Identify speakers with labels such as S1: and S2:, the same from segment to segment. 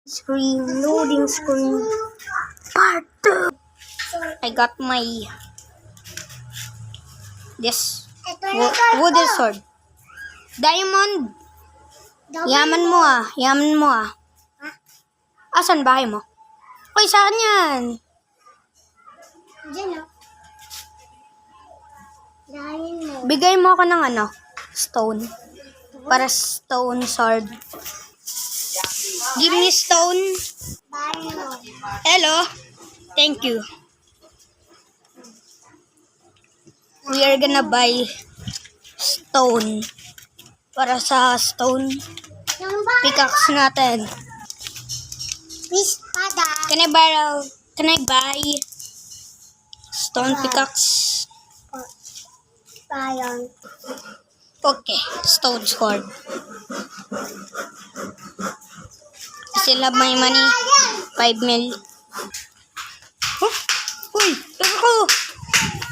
S1: Screen, loading screen, part 2. I got my this wooden sword. Diamond. Yaman mo ah. Yaman mo ah. Asan bahay mo? Uy, saan yan?
S2: Diyan o. Dahil mo.
S1: Bigay mo ako ng stone. Para stone sword. Give me stone.
S2: Dahil mo.
S1: Hello. Thank you. We are gonna buy stone. Para sa stone
S2: Yung ba?
S1: pickaxe natin.
S2: Fish pada.
S1: Can I buy stone pickaxe?
S2: Bayan.
S1: Okay, stone sword. Sila may money. 5 mil. Huh? Uy, ako!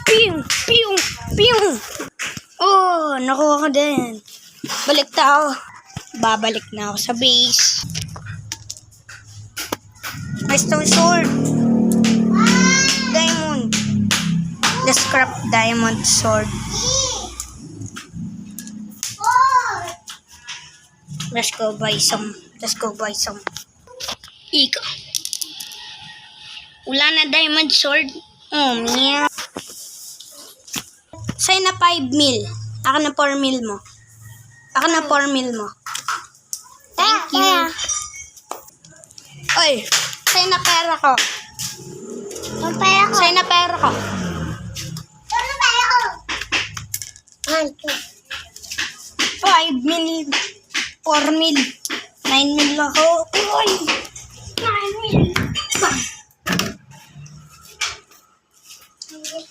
S1: Piyong! Piyong! Piyong! Oh, nakuha ko din. Balik tao. Babalik na ako sa base. My stone sword. Diamond. The scrap diamond sword. Let's go buy some. Ika. Wala na diamond sword. Oh, meow. Sa'yo na 5 mil. Ako na 4 mil mo. Thank you. Oy, sa'yo na pera ko.
S2: Yung pera ko.
S1: Sa'yo na pera ko.
S2: Ano pera ko? 1, 2.
S1: 5 mil. 4 mil. 9 mil ako. Uy!
S2: 9 mil.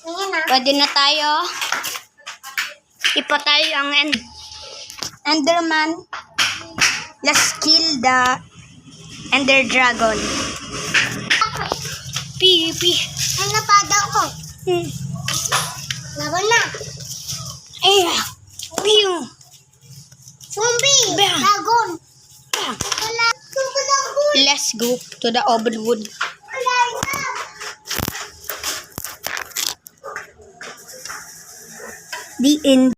S2: Ngayon ah.
S1: Pwede na tayo. Ipatay ang Enderman. Let's kill the Ender Dragon. Pi.
S2: Ang napada ko. Laban na.
S1: Ay, piu.
S2: Zombie.
S1: Bam.
S2: Dragon.
S1: Bam.
S2: Wala. Dragon.
S1: Let's go to the Overwood.
S2: Wala na.
S1: The end.